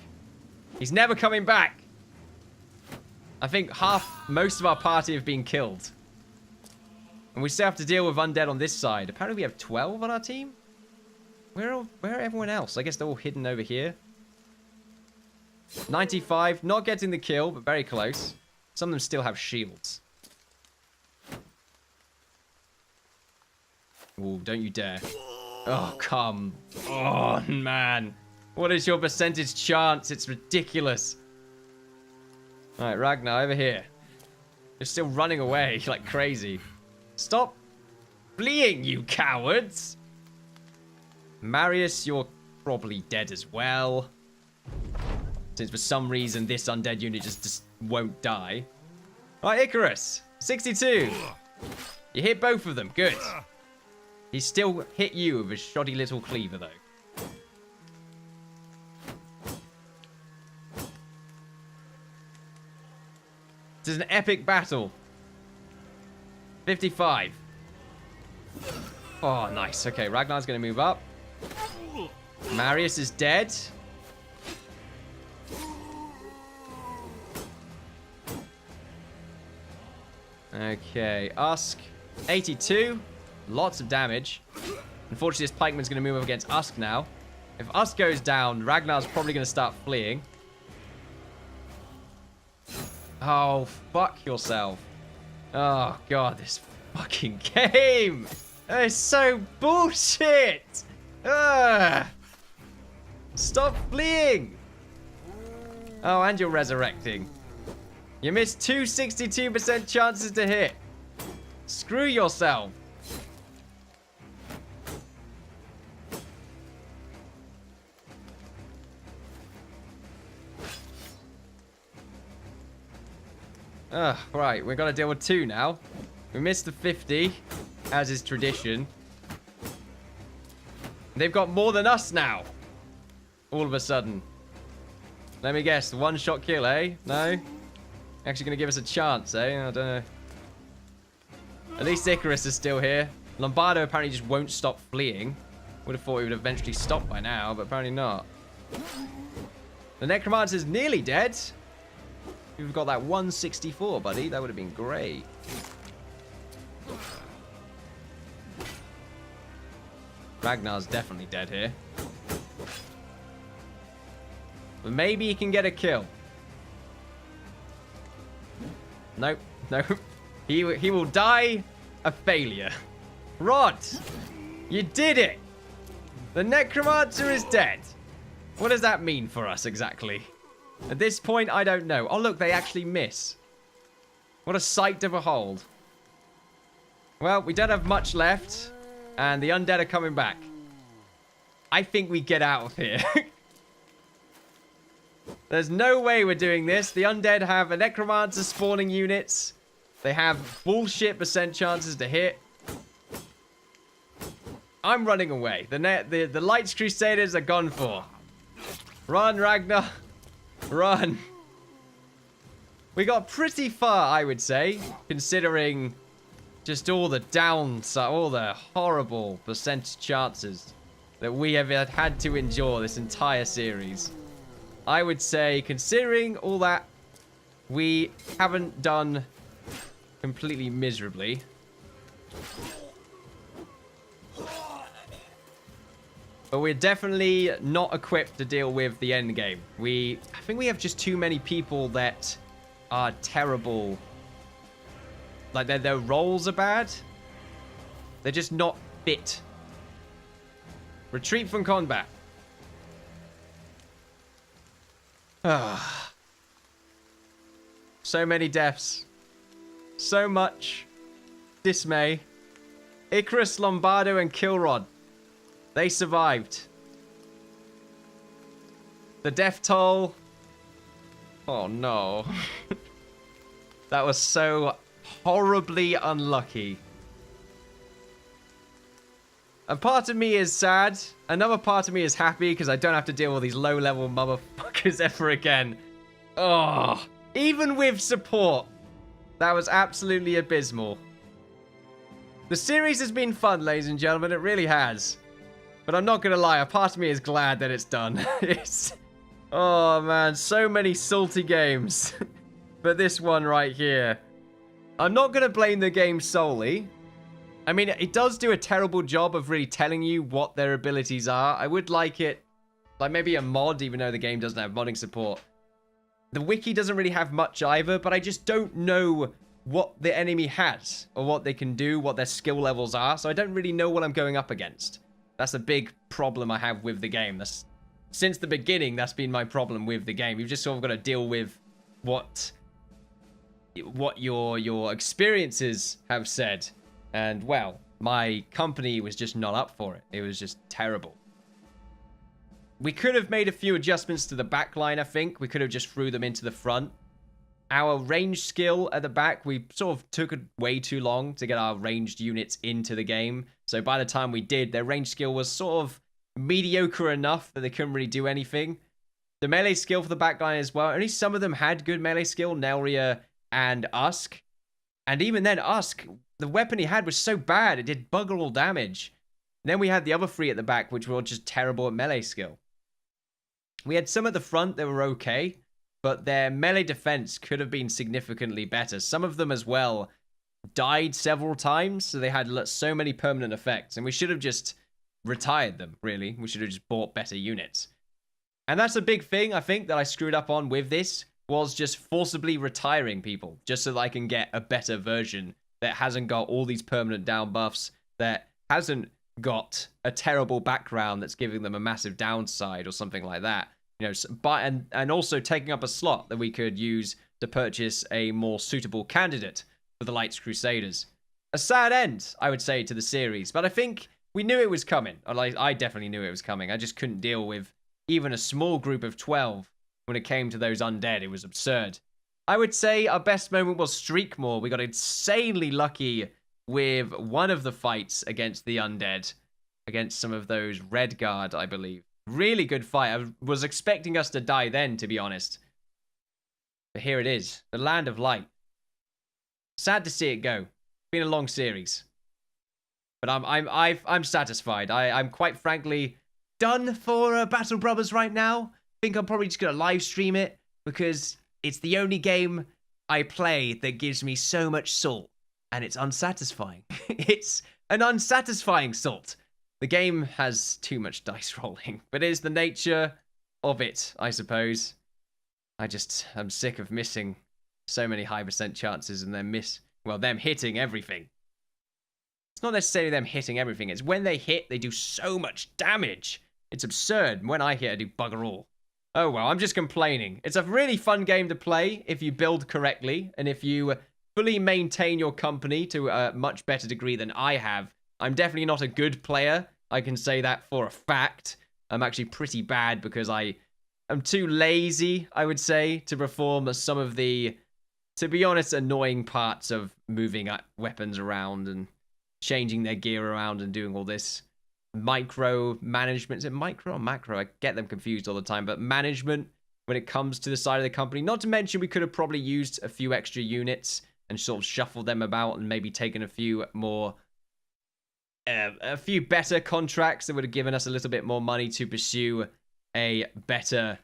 He's never coming back. I think most of our party have been killed. And we still have to deal with undead on this side. Apparently we have 12 on our team? Where are everyone else? I guess they're all hidden over here. 95. Not getting the kill, but very close. Some of them still have shields. Oh, don't you dare. Oh, come on, man. What is your percentage chance? It's ridiculous. Alright, Ragnar, over here. You're still running away like crazy. Stop fleeing, you cowards! Marius, you're probably dead as well. Since for some reason this undead unit just won't die. Alright, Icarus. 62. You hit both of them. Good. He still hit you with his shoddy little cleaver, though. This is an epic battle. 55. Oh, nice. Okay, Ragnar's going to move up. Marius is dead. Okay, Usk. 82. Lots of damage. Unfortunately, this pikeman's going to move up against Usk now. If Usk goes down, Ragnar's probably going to start fleeing. Oh, fuck yourself. Oh, God, this fucking game. It's so bullshit. Ugh. Stop fleeing. Oh, and you're resurrecting. You missed 2 62% chances to hit. Screw yourself. Right, we've got to deal with 2 now. We missed the 50, as is tradition. They've got more than us now. All of a sudden. Let me guess, one-shot kill, eh? No? Actually going to give us a chance, eh? I don't know. At least Icarus is still here. Lombardo apparently just won't stop fleeing. Would have thought he would eventually stop by now, but apparently not. The Necromancer's nearly dead. We've got that 164, buddy. That would have been great. Ragnar's definitely dead here. But maybe he can get a kill. Nope. Nope. He will die a failure. Rod! You did it! The Necromancer is dead. What does that mean for us exactly? At this point, I don't know. Oh, look, they actually miss. What a sight to behold. Well, we don't have much left. And the undead are coming back. I think we get out of here. There's no way we're doing this. The undead have a necromancer spawning units. They have bullshit percent chances to hit. I'm running away. The Lights Crusaders are gone for. Run, Ragnar. Run. We got pretty far, I would say, considering just all the downside, all the horrible percentage chances that we have had to endure this entire series. I would say, considering all that, we haven't done completely miserably. But we're definitely not equipped to deal with the end game. I think we have just too many people that are terrible. Like, their roles are bad. They're just not fit. Retreat from combat. So many deaths. So much dismay. Icarus, Lombardo, and Kilrod. They survived. The death toll. Oh no. That was so horribly unlucky. A part of me is sad. Another part of me is happy because I don't have to deal with these low-level motherfuckers ever again. Oh, even with support, that was absolutely abysmal. The series has been fun, ladies and gentlemen. It really has. But I'm not going to lie. A part of me is glad that it's done. Oh, man. So many salty games. But this one right here. I'm not going to blame the game solely. I mean, it does do a terrible job of really telling you what their abilities are. I would like it, like maybe a mod, even though the game doesn't have modding support, The wiki doesn't really have much either, but I just don't know what the enemy has or what they can do, what their skill levels are. So I don't really know what I'm going up against. That's a big problem I have with the game. Since the beginning, that's been my problem with the game. You've just sort of got to deal with what your experiences have said. And, well, my company was just not up for it. It was just terrible. We could have made a few adjustments to the back line, I think. We could have just threw them into the front. Our range skill at the back, we sort of took it way too long to get our ranged units into the game. So by the time we did, their range skill was sort of mediocre enough that they couldn't really do anything. The melee skill for the backline as well. Only some of them had good melee skill, Nelria and Usk. And even then, Usk, the weapon he had was so bad, it did bugger all damage. And then we had the other three at the back, which were just terrible at melee skill. We had some at the front that were okay, but their melee defense could have been significantly better. Some of them as well died several times, so they had so many permanent effects. And we should have just retired them, really. We should have just bought better units. And that's a big thing, I think, that I screwed up on with this, was just forcibly retiring people, just so that I can get a better version that hasn't got all these permanent down buffs, that hasn't got a terrible background that's giving them a massive downside or something like that. You know, and also taking up a slot that we could use to purchase a more suitable candidate for the Lights Crusaders. A sad end, I would say, to the series, but I think we knew it was coming. I definitely knew it was coming. I just couldn't deal with even a small group of 12 when it came to those undead. It was absurd. I would say our best moment was Streakmore. We got insanely lucky with one of the fights against the undead, against some of those Red Guard, I believe. Really good fight. I was expecting us to die then, to be honest. But here it is, the Land of Light. Sad to see it go. Been a long series, but I'm satisfied. I'm quite frankly done for Battle Brothers right now. Think I'm probably just gonna live stream it because it's the only game I play that gives me so much salt, and it's unsatisfying. It's an unsatisfying salt. The game has too much dice rolling, but it is the nature of it, I suppose. I'm sick of missing so many high percent chances and them hitting everything. It's not necessarily them hitting everything. It's when they hit, they do so much damage. It's absurd. When I hit, I do bugger all. Oh, well, I'm just complaining. It's a really fun game to play if you build correctly and if you fully maintain your company to a much better degree than I have. I'm definitely not a good player. I can say that for a fact. I'm actually pretty bad because I'm too lazy, I would say, to perform some of the, to be honest, annoying parts of moving weapons around and changing their gear around and doing all this micro management. Is it micro or macro? I get them confused all the time, but management when it comes to the side of the company. Not to mention we could have probably used a few extra units and sort of shuffled them about and maybe taken a few better contracts that would have given us a little bit more money to pursue a better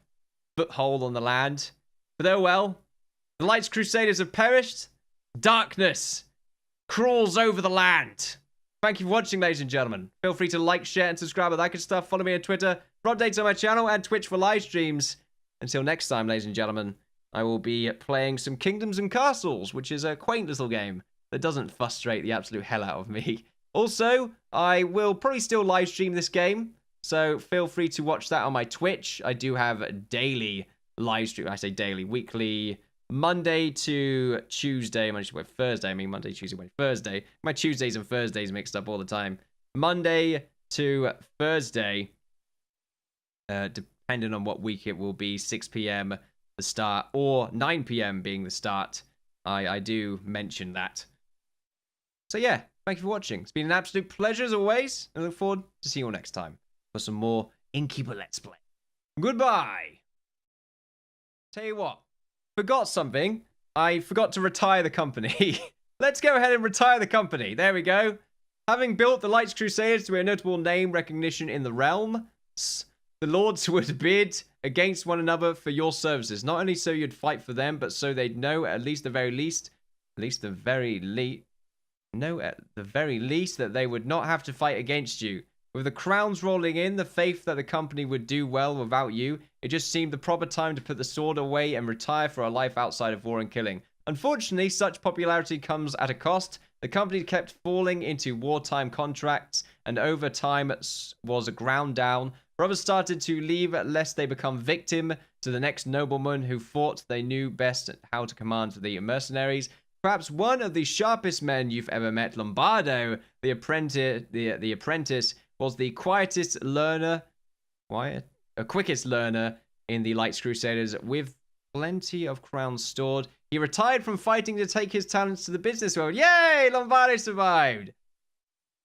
foothold on the land. But oh well, the Lights Crusaders have perished. Darkness crawls over the land. Thank you for watching, ladies and gentlemen. Feel free to like, share, and subscribe, all that good stuff. Follow me on Twitter for updates on my channel and Twitch for live streams. Until next time, ladies and gentlemen, I will be playing some Kingdoms and Castles, which is a quaint little game that doesn't frustrate the absolute hell out of me. Also, I will probably still live stream this game, so feel free to watch that on my Twitch. I do have daily live stream. I say daily, weekly, Monday to Tuesday. Thursday. I mean Monday, Tuesday, Wednesday, Thursday. My Tuesdays and Thursdays mixed up all the time. Monday to Thursday, depending on what week it will be, 6 p.m. the start, or 9 p.m. being the start. I do mention that. So yeah, thank you for watching. It's been an absolute pleasure as always, and I look forward to seeing you all next time for some more Innkeeper Let's Play. Goodbye! Tell you what, forgot something. I forgot to retire the company. Let's go ahead and retire the company. There we go. Having built the Lights Crusaders to a notable name recognition in the realm, the lords would bid against one another for your services. Not only so you'd fight for them, but so they'd know at the very least that they would not have to fight against you. With the crowns rolling in, the faith that the company would do well without you, it just seemed the proper time to put the sword away and retire for a life outside of war and killing. Unfortunately, such popularity comes at a cost. The company kept falling into wartime contracts, and over time was ground down. Brothers started to leave lest they become victim to the next nobleman who thought they knew best how to command the mercenaries. Perhaps one of the sharpest men you've ever met, Lombardo, the apprentice, was the quickest learner in the Lights Crusaders, with plenty of crowns stored. He retired from fighting to take his talents to the business world. Yay! Lombardo survived!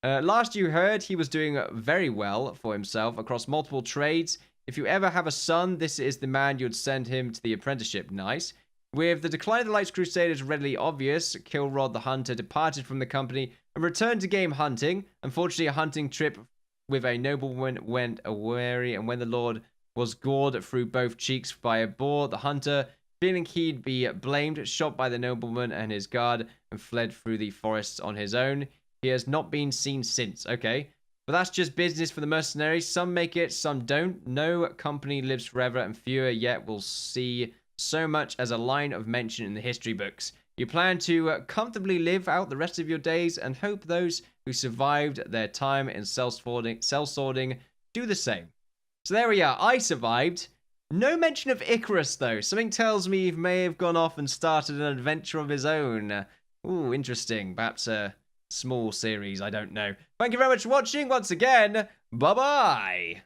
Last you heard, he was doing very well for himself across multiple trades. If you ever have a son, this is the man you'd send him to the apprenticeship. Nice. With the decline of the Lights Crusaders readily obvious, Kilrod the Hunter departed from the company and returned to game hunting. Unfortunately, a hunting trip with a nobleman went awry, and when the Lord was gored through both cheeks by a boar, the hunter, feeling he'd be blamed, shot by the nobleman and his guard and fled through the forests on his own. He has not been seen since. Okay. But that's just business for the mercenaries. Some make it, some don't. No company lives forever, and fewer yet will see so much as a line of mention in the history books. You plan to comfortably live out the rest of your days and hope those who survived their time in cell sorting do the same. So there we are. I survived. No mention of Icarus, though. Something tells me he may have gone off and started an adventure of his own. Ooh, interesting. Perhaps a small series. I don't know. Thank you very much for watching once again. Bye-bye.